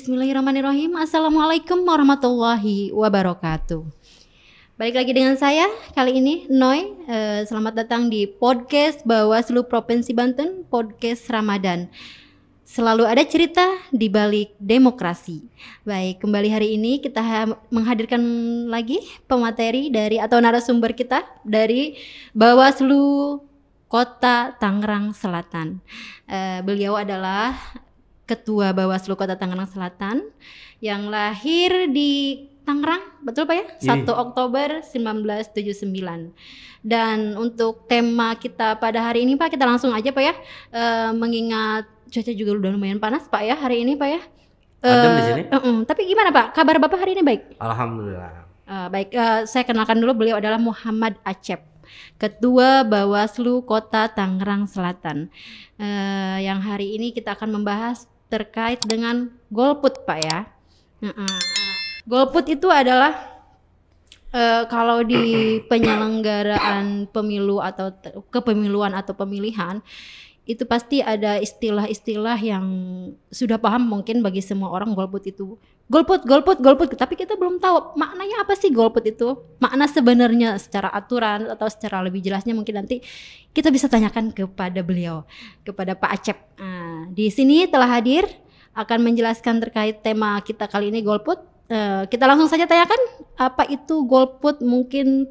Bismillahirrahmanirrahim. Assalamualaikum warahmatullahi wabarakatuh. Balik lagi dengan saya kali ini Noy. Selamat datang di podcast Bawaslu Provinsi Banten, podcast Ramadan. Selalu ada cerita di balik demokrasi. Baik, kembali hari ini kita menghadirkan lagi pemateri dari atau narasumber kita dari Bawaslu Kota Tangerang Selatan. Beliau adalah Ketua Bawaslu Kota Tangerang Selatan yang lahir di Tangerang, betul Pak ya? 1 Oktober 1979. Dan untuk tema kita pada hari ini Pak, kita langsung aja Pak ya, mengingat cuaca juga udah lumayan panas Pak ya hari ini Pak ya. Adem di sini. Tapi gimana Pak, kabar Bapak hari ini baik? Alhamdulillah. Baik, saya kenalkan dulu, beliau adalah Muhammad Acep, Ketua Bawaslu Kota Tangerang Selatan. Yang hari ini kita akan membahas terkait dengan golput Pak ya. Golput itu adalah kalau di penyelenggaraan pemilu atau kepemiluan atau pemilihan itu pasti ada istilah-istilah yang sudah paham mungkin bagi semua orang. Golput itu golput, tapi kita belum tahu maknanya apa sih golput itu. Makna sebenarnya secara aturan atau secara lebih jelasnya mungkin nanti kita bisa tanyakan kepada beliau, kepada Pak Acep. Di sini telah hadir akan menjelaskan terkait tema kita kali ini golput. Kita langsung saja tanyakan apa itu golput, mungkin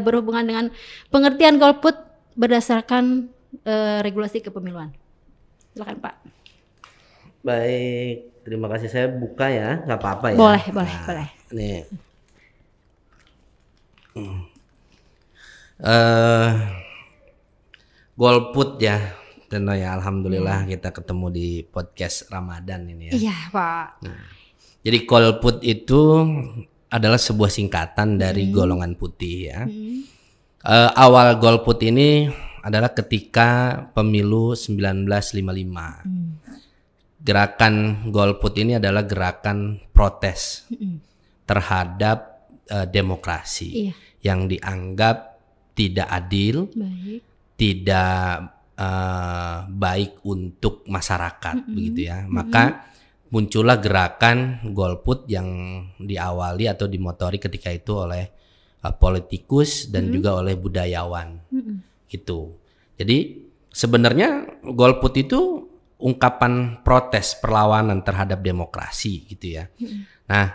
berhubungan dengan pengertian golput berdasarkan regulasi kepemiluan. Silakan Pak. Baik, terima kasih. Saya buka ya, nggak apa-apa ya. Boleh. Nih. Golput ya. Tentu ya, alhamdulillah kita ketemu di podcast Ramadan ini ya. Iya Pak. Jadi golput itu adalah sebuah singkatan dari golongan putih ya. Awal golput ini adalah ketika pemilu 1955. Gerakan golput ini adalah gerakan protes terhadap demokrasi yang dianggap tidak adil, tidak baik untuk masyarakat begitu ya. Maka muncullah gerakan golput yang diawali atau dimotori ketika itu oleh politikus dan juga oleh budayawan gitu. Jadi sebenarnya golput itu ungkapan protes perlawanan terhadap demokrasi gitu ya. Nah,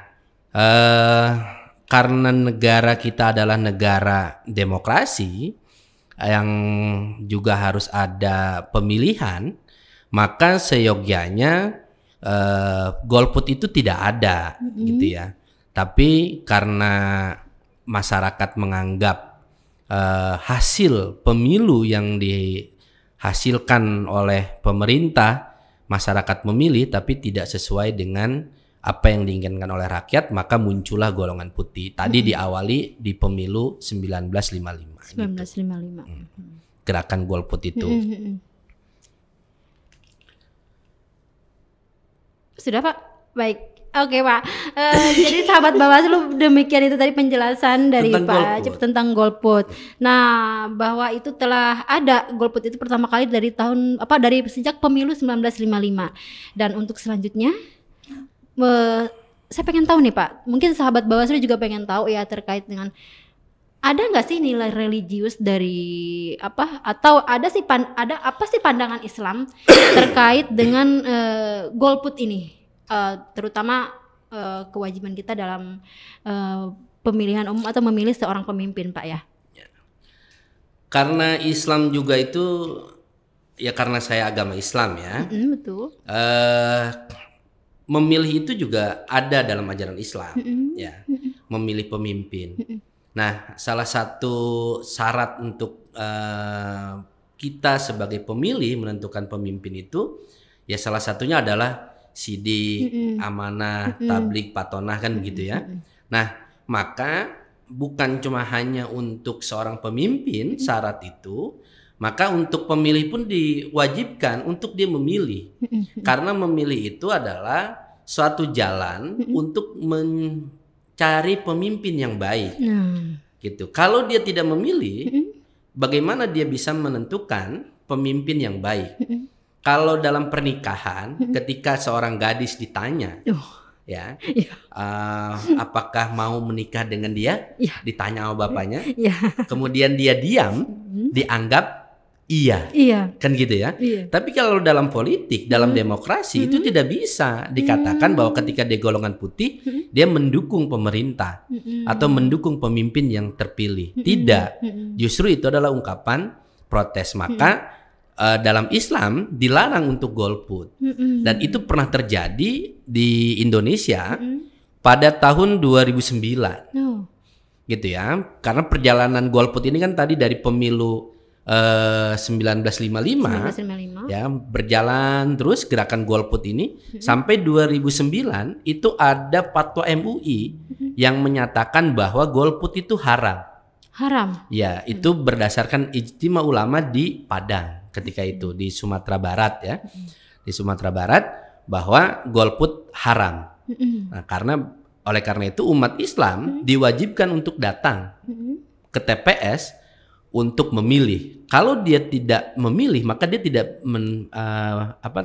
karena negara kita adalah negara demokrasi yang juga harus ada pemilihan, maka seyogyanya golput itu tidak ada gitu ya. Tapi karena masyarakat menganggap hasil pemilu yang dihasilkan oleh pemerintah, masyarakat memilih tapi tidak sesuai dengan apa yang diinginkan oleh rakyat, maka muncullah golongan putih. Tadi diawali di pemilu 1955. 1955. Gitu. Gerakan golput itu. Sudah Pak? Baik. Oke Pak. Jadi sahabat Bawaslu, demikian itu tadi penjelasan dari Pak Acep tentang golput. Nah, bahwa itu telah ada golput itu pertama kali dari dari sejak pemilu 1955. Dan untuk selanjutnya saya pengen tahu nih Pak, mungkin sahabat Bawaslu juga pengen tahu ya terkait dengan ada nggak sih nilai religius dari atau ada apa sih pandangan Islam terkait dengan golput ini, terutama kewajiban kita dalam pemilihan umum atau memilih seorang pemimpin Pak ya. Karena Islam juga itu ya, karena saya agama Islam ya. Betul. Memilih itu juga ada dalam ajaran Islam ya, memilih pemimpin. Nah, salah satu syarat untuk kita sebagai pemilih menentukan pemimpin itu ya salah satunya adalah sidik, amanah, tabligh, patonah kan begitu ya. Nah, maka bukan cuma hanya untuk seorang pemimpin syarat itu, maka untuk pemilih pun diwajibkan untuk dia memilih. Karena memilih itu adalah suatu jalan untuk mencari pemimpin yang baik. Gitu. Kalau dia tidak memilih, bagaimana dia bisa menentukan pemimpin yang baik? Kalau dalam pernikahan, ketika seorang gadis ditanya, ya, apakah mau menikah dengan dia, ditanya sama bapaknya, kemudian dia diam, dianggap iya, kan gitu ya. Tapi kalau dalam politik, dalam demokrasi itu tidak bisa dikatakan bahwa ketika dia golongan putih, dia mendukung pemerintah atau mendukung pemimpin yang terpilih. Tidak, justru itu adalah ungkapan protes. Maka dalam Islam dilarang untuk golput, dan itu pernah terjadi di Indonesia pada tahun 2009, gitu ya. Karena perjalanan golput ini kan tadi dari pemilu 1955 ya, berjalan terus gerakan golput ini sampai 2009 itu ada fatwa MUI yang menyatakan bahwa golput itu haram. Ya, itu berdasarkan ijtima ulama di Padang ketika itu, di Sumatera Barat ya. Di Sumatera Barat bahwa golput haram. Nah, oleh karena itu umat Islam diwajibkan untuk datang ke TPS untuk memilih. Kalau dia tidak memilih, maka dia tidak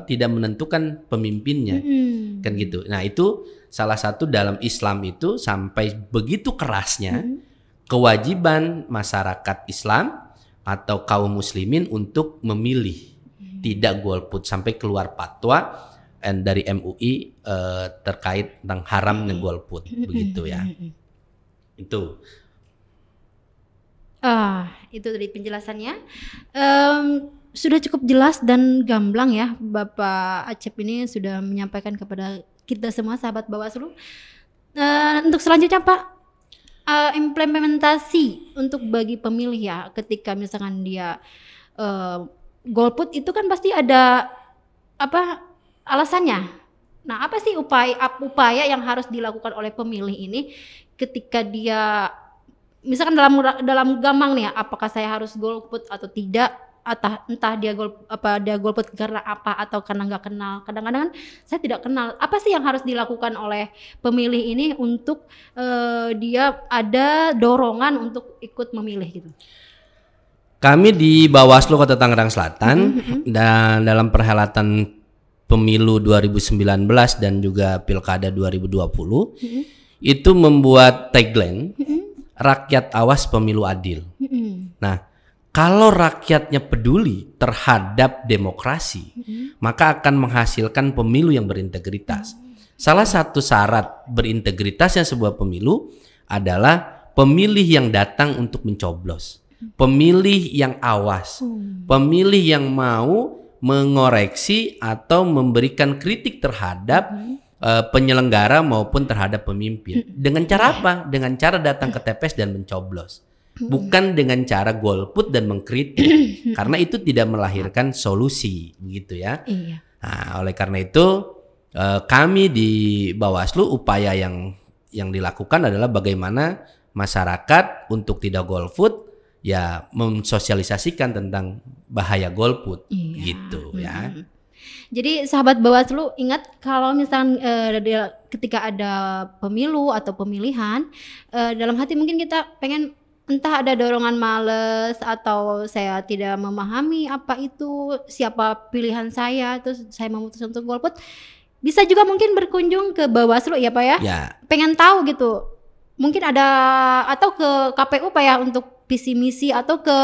tidak menentukan pemimpinnya, kan gitu. Nah, itu salah satu dalam Islam itu sampai begitu kerasnya kewajiban masyarakat Islam atau kaum muslimin untuk memilih, tidak golput, sampai keluar fatwa dari MUI terkait tentang haramnya golput, begitu ya. Itu. Itu dari penjelasannya. Sudah cukup jelas dan gamblang ya, Bapak Acep ini sudah menyampaikan kepada kita semua sahabat Bawaslu. Untuk selanjutnya Pak, implementasi untuk bagi pemilih ya, ketika misalkan dia golput itu kan pasti ada alasannya. Nah, apa sih upaya yang harus dilakukan oleh pemilih ini ketika dia misalkan dalam gamang nih ya, apakah saya harus golput atau tidak, entah dia golput karena apa atau karena nggak kenal. Kadang-kadang kan saya tidak kenal. Apa sih yang harus dilakukan oleh pemilih ini untuk dia ada dorongan untuk ikut memilih gitu? Kami di Bawaslu Kota Tangerang Selatan dan dalam perhelatan pemilu 2019 dan juga Pilkada 2020 itu membuat tagline rakyat awas pemilu adil. Nah, kalau rakyatnya peduli terhadap demokrasi, maka akan menghasilkan pemilu yang berintegritas. Salah satu syarat berintegritasnya sebuah pemilu adalah pemilih yang datang untuk mencoblos, pemilih yang awas, pemilih yang mau mengoreksi atau memberikan kritik terhadap penyelenggara maupun terhadap pemimpin. Dengan cara apa? Dengan cara datang ke TPS dan mencoblos. Bukan dengan cara golput dan mengkritik. Karena itu tidak melahirkan solusi, begitu ya. Nah, oleh karena itu kami di Bawaslu upaya yang dilakukan adalah bagaimana masyarakat untuk tidak golput ya mensosialisasikan tentang bahaya golput, gitu ya. Jadi sahabat Bawaslu ingat, kalau misalnya ketika ada pemilu atau pemilihan, dalam hati mungkin kita pengen, entah ada dorongan males atau saya tidak memahami apa itu, siapa pilihan saya, terus saya memutuskan untuk golput, bisa juga mungkin berkunjung ke Bawaslu ya Pak ya? Pengen tahu gitu, mungkin ada, atau ke KPU Pak ya, untuk visi misi, atau ke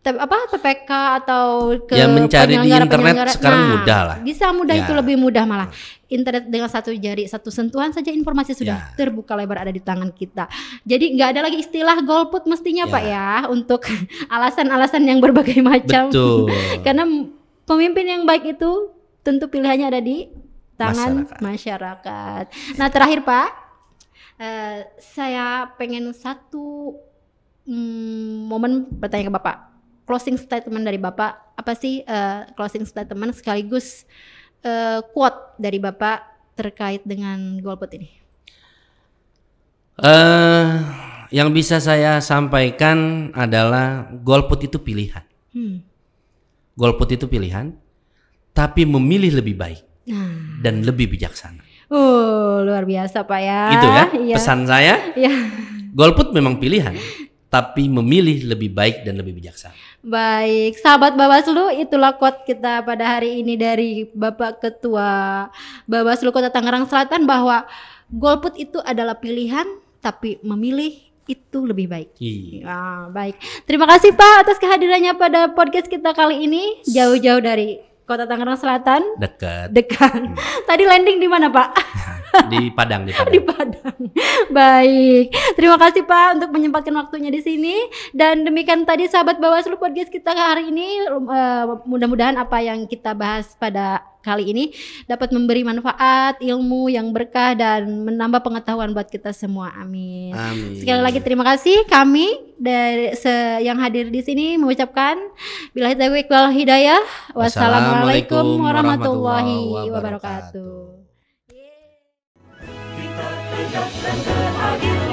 PPK atau ke mencari di internet sekarang mudah lah. Bisa mudah, itu lebih mudah malah. Internet dengan satu jari, satu sentuhan saja informasi sudah terbuka lebar ada di tangan kita. Jadi nggak ada lagi istilah golput mestinya Pak ya, untuk alasan-alasan yang berbagai macam. Betul. Karena pemimpin yang baik itu tentu pilihannya ada di tangan masyarakat. Nah, terakhir Pak, saya pengen satu momen bertanya ke Bapak. Closing statement dari Bapak, apa sih closing statement sekaligus quote dari Bapak terkait dengan golput ini? Yang bisa saya sampaikan adalah golput itu pilihan. Golput itu pilihan, tapi memilih lebih baik dan lebih bijaksana. Luar biasa Pak ya. Itu ya pesan saya. Golput memang pilihan, tapi memilih lebih baik dan lebih bijaksana. Baik, sahabat Bawaslu, itulah quote kita pada hari ini dari Bapak Ketua Bawaslu Kota Tangerang Selatan, bahwa golput itu adalah pilihan, tapi memilih itu lebih baik. Iya. Baik, terima kasih Pak atas kehadirannya pada podcast kita kali ini, jauh-jauh dari Kota Tangerang Selatan. Dekat. Tadi landing di mana Pak? Di Padang. Di Padang. Baik, terima kasih Pak untuk menyempatkan waktunya di sini. Dan demikian tadi sahabat Bawaslu podcast kita hari ini. Mudah-mudahan apa yang kita bahas pada kali ini dapat memberi manfaat, ilmu yang berkah dan menambah pengetahuan buat kita semua. Amin. Sekali lagi terima kasih. Kami dari yang hadir di sini mengucapkan billahi taufiq wal hidayah. Wassalamualaikum warahmatullahi wabarakatuh. Kita tegakkan keadilan.